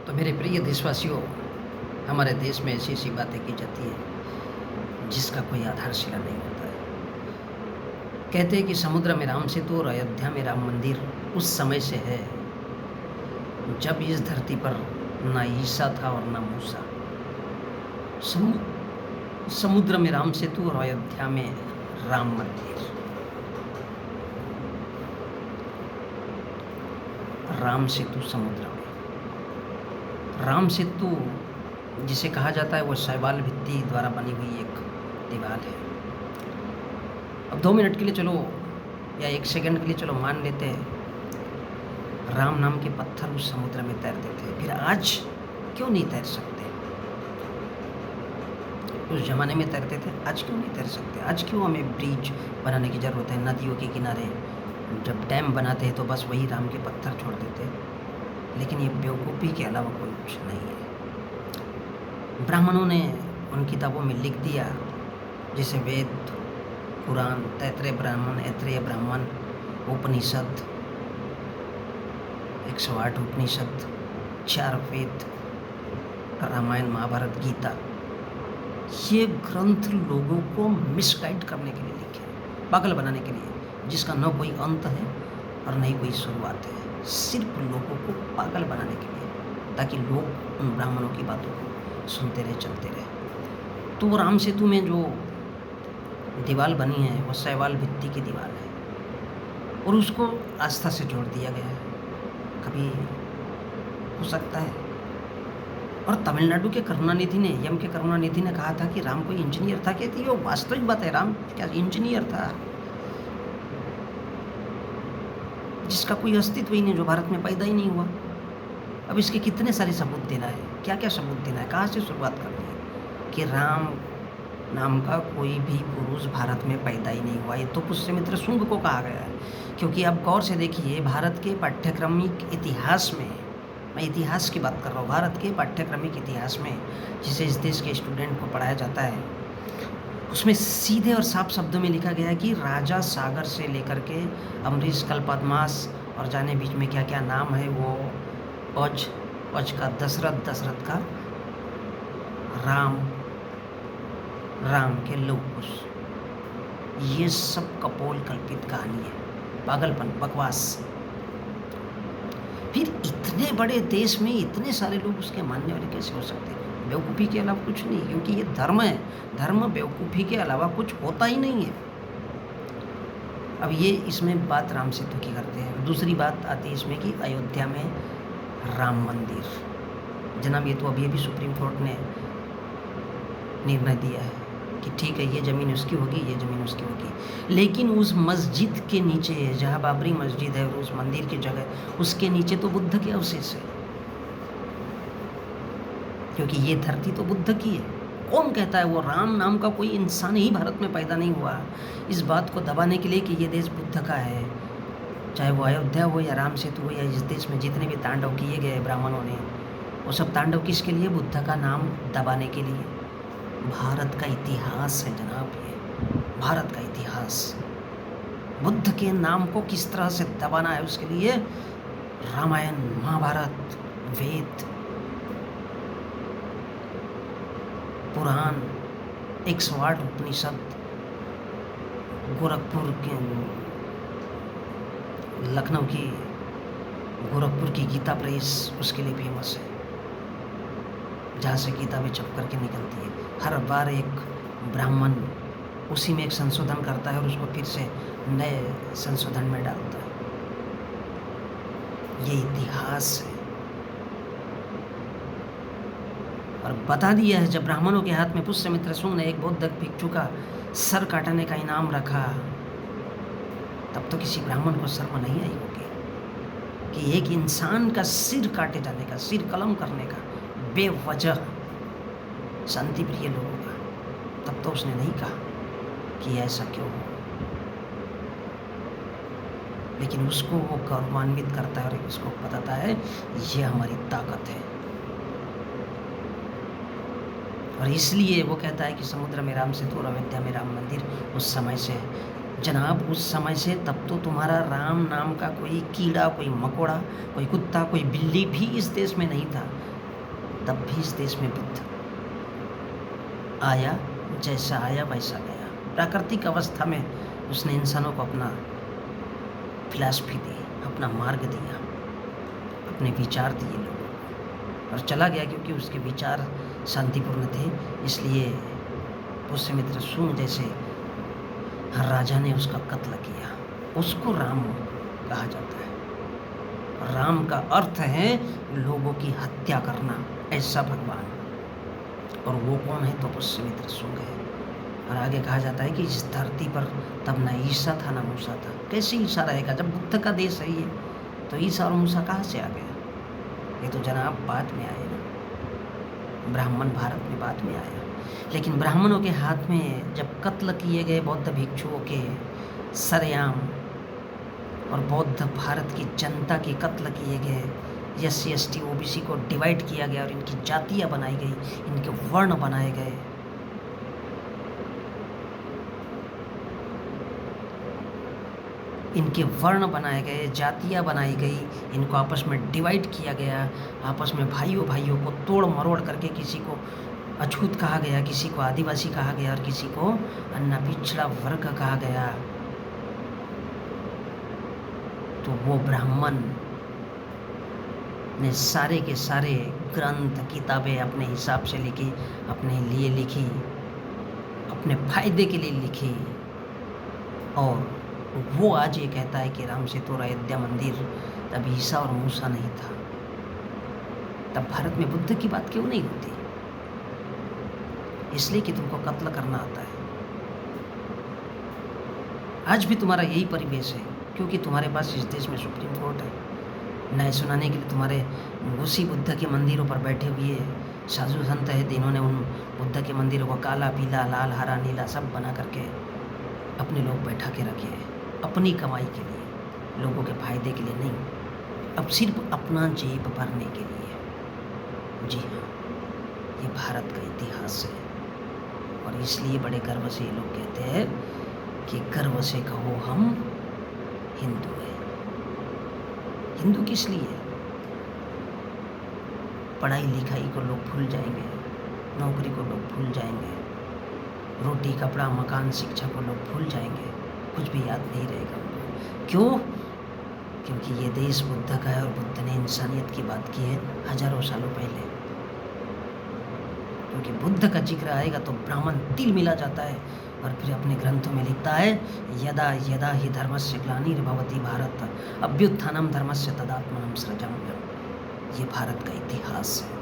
तो मेरे प्रिय देशवासियों, हमारे देश में ऐसी-ऐसी बातें की जाती हैं, जिसका कोई आधारशिला नहीं होता है। कहते हैं कि समुद्र में राम सेतु और अयोध्या में राम मंदिर उस समय से है, जब इस धरती पर ना ईसा था और ना मूसा। समु समुद्र में राम सेतु और अयोध्या में राम मंदिर। राम सेतु समुद्र में। राम सेतु जिसे कहा जाता है वो शैवाल भित्ति द्वारा बनी हुई एक दीवार है। अब 2 मिनट के लिए चलो या 1 सेकंड के लिए चलो मान लेते हैं, राम नाम के पत्थर उस समुद्र में तैरते थे। फिर आज क्यों नहीं तैर सकते? उस ज़माने में तैरते थे, आज क्यों नहीं तैर सकते? आज क्यों हमें ब्रिज बनाने की ज़रूरत है? नदियों के किनारे जब डैम बनाते हैं तो बस वही राम के पत्थर छोड़ देते हैं। लेकिन ये बेवकूफ़ी के अलावा कोई कुछ नहीं है। ब्राह्मणों ने उन किताबों में लिख दिया, जैसे वेद, कुरान, तैत्रेय ब्राह्मण, ऐत्रेय ब्राह्मण, उपनिषद, 108 उपनिषद, 4 वेद, रामायण, महाभारत, गीता। ये ग्रंथ लोगों को मिसगाइड करने के लिए लिखे हैं, पागल बनाने के लिए, जिसका न कोई अंत है और न ही कोई शुरुआत है। सिर्फ लोगों को पागल बनाने के लिए, ताकि लोग उन ब्राह्मणों की बातों को सुनते रहे, चलते रहे। तो वो राम सेतु में जो दीवार बनी है वो शैवाल भित्ति की दीवार है और उसको आस्था से जोड़ दिया गया है। कभी हो सकता है। और तमिलनाडु के करुणानिधि ने, यम के करुणानिधि ने कहा था कि राम कोई इंजीनियर था। कहती है वो वास्तविक बात है, राम क्या इंजीनियर था जिसका कोई अस्तित्व ही नहीं, जो भारत में पैदा ही नहीं हुआ। अब इसके कितने सारे सबूत देना है, क्या क्या सबूत देना है, कहाँ से शुरुआत करनी है कि राम नाम का कोई भी पुरुष भारत में पैदा ही नहीं हुआ। ये तो पुष्यमित्र शुंग को कहा गया है। क्योंकि आप गौर से देखिए, भारत के पाठ्यक्रमिक इतिहास में, मैं इतिहास की बात कर रहा हूँ, भारत के पाठ्यक्रमिक इतिहास में जिसे इस देश के स्टूडेंट को पढ़ाया जाता है, उसमें सीधे और साफ शब्दों में लिखा गया है कि राजा सागर से लेकर के अमरीश, कल्पद्मास और जाने बीच में क्या क्या नाम है, वो पज का दशरथ, दशरथ का राम, राम के लौह कुश। ये सब कपोल कल्पित कहानी है, पागलपन, बकवास। फिर इतने बड़े देश में इतने सारे लोग उसके मानने वाले कैसे हो सकते हैं? बेवकूफ़ी के अलावा कुछ नहीं, क्योंकि ये धर्म है। धर्म बेवकूफ़ी के अलावा कुछ होता ही नहीं है। अब ये इसमें बात राम सेतु की करते हैं। दूसरी बात आती है इसमें कि अयोध्या में राम मंदिर। जनाब, ये तो अभी सुप्रीम कोर्ट ने निर्णय दिया है कि ठीक है, ये ज़मीन उसकी होगी, ये ज़मीन उसकी होगी। लेकिन उस मस्जिद के नीचे, जहाँ बाबरी मस्जिद है और उस मंदिर की जगह, उसके नीचे तो बुद्ध के अवशेष है, क्योंकि ये धरती तो बुद्ध की है। कौन कहता है वो राम नाम का कोई इंसान ही भारत में पैदा नहीं हुआ? इस बात को दबाने के लिए कि ये देश बुद्ध का है, चाहे वो अयोध्या हो या राम सेतु हो, या इस देश में जितने भी तांडव किए गए ब्राह्मणों ने, वो सब तांडव किसके लिए? बुद्ध का नाम दबाने के लिए। भारत का इतिहास है जनाब, ये भारत का इतिहास। बुद्ध के नाम को किस तरह से दबाना है, उसके लिए रामायण, महाभारत, वेद, पुराण, 108 उपनिषद, गोरखपुर के, लखनऊ की, गोरखपुर की गीता प्रेस उसके लिए फेमस है, जहाँ से किताबें छप करके निकलती है। हर बार एक ब्राह्मण उसी में एक संशोधन करता है और उसको फिर से नए संशोधन में डालता है। ये इतिहास है। और बता दिया है, जब ब्राह्मणों के हाथ में पुष्यमित्र शुंग ने एक बौद्ध भिक्षु का सर काटने का इनाम रखा, तब तो किसी ब्राह्मण को शर्म नहीं आई होगी कि एक इंसान का सिर काटे जाने का, सिर कलम करने का, बेवजह शांति प्रिय लोगों का, तब तो उसने नहीं कहा कि ऐसा क्यों हो। लेकिन उसको वो गौरवान्वित करता है और उसको बताता है ये हमारी ताकत है। और इसलिए वो कहता है कि समुद्र में राम सेतु और अयोध्या में राम मंदिर उस समय से है। जनाब, उस समय से तब तो तुम्हारा राम नाम का कोई कीड़ा, कोई मकोड़ा, कोई कुत्ता, कोई बिल्ली भी इस देश में नहीं था। तब भी इस देश में बुद्ध आया, जैसा आया वैसा गया। प्राकृतिक अवस्था में उसने इंसानों को अपना फिलॉसफी दी, अपना मार्ग दिया, अपने विचार दिए लोगों को, और चला गया। क्योंकि उसके विचार शांतिपूर्ण थे, इसलिए पुष्यमित्र शुंग जैसे राजा ने उसका कत्ल किया। उसको राम कहा जाता है। राम का अर्थ है लोगों की हत्या करना, ऐसा भगवान। और वो कौन है? तो पुष्यमित्र शुंग है। और आगे कहा जाता है कि इस धरती पर तब ना ईसा था ना मूसा था। कैसे ईसा रहेगा जब बुद्ध का देश है ये? तो ईसा और मूसा कहाँ से आ गया? ये तो जनाब बाद में आए ना, ब्राह्मण भारत में बाद में आया। लेकिन ब्राह्मणों के हाथ में जब कत्ल किए गए बौद्ध भिक्षुओं के सरेआम, और बौद्ध भारत की जनता के कत्ल किए गए, SC ST OBC को डिवाइड किया गया और इनकी जातियाँ बनाई गई, इनके वर्ण बनाए गए, इनके वर्ण बनाए गए, जातियाँ बनाई गई, इनको आपस में डिवाइड किया गया, आपस में भाइयों भाइयों को तोड़ मरोड़ करके किसी को अछूत कहा गया, किसी को आदिवासी कहा गया और किसी को अन्ना पिछड़ा वर्ग कहा गया। तो वो ब्राह्मण ने सारे के सारे ग्रंथ किताबें अपने हिसाब से लिखी, अपने लिए लिखी, अपने फायदे के लिए लिखी। और वो आज ये कहता है कि राम सेतु और अयोध्या मंदिर, तब ईसा और मूसा नहीं था। तब भारत में बुद्ध की बात क्यों नहीं होती? इसलिए कि तुमको कत्ल करना आता है। आज भी तुम्हारा यही परिवेश है, क्योंकि तुम्हारे पास इस देश में सुप्रीम कोर्ट है। न्याय सुनाने के लिए तुम्हारे उसी बुद्ध के मंदिरों पर बैठे हुए साधु संत है, जिन्होंने उन बुद्ध के मंदिरों को काला पीला लाल हरा नीला सब बना करके अपने लोग बैठा के रखे हैं, अपनी कमाई के लिए, लोगों के फायदे के लिए नहीं, अब सिर्फ अपना जेब भरने के लिए। जी हाँ, ये भारत का इतिहास है। और इसलिए बड़े गर्व से ये लोग कहते हैं कि गर्व से कहो हम हिंदू हैं। हिंदू किस लिए? पढ़ाई लिखाई को लोग भूल जाएंगे, नौकरी को लोग भूल जाएंगे, रोटी कपड़ा मकान शिक्षा को लोग भूल जाएंगे, कुछ भी याद नहीं रहेगा उनको। क्यों? क्योंकि ये देश बुद्ध का है और बुद्ध ने इंसानियत की बात की है हजारों सालों पहले। क्योंकि बुद्ध का जिक्र आएगा तो ब्राह्मण तिल मिला जाता है, और फिर अपने ग्रंथों में लिखता है यदा यदा ही धर्मस्य ग्लानिर्भवति भारत अभ्युत्थानम धर्मस्य तदात्मानं सृजाम्यहम्। ये भारत का इतिहास है।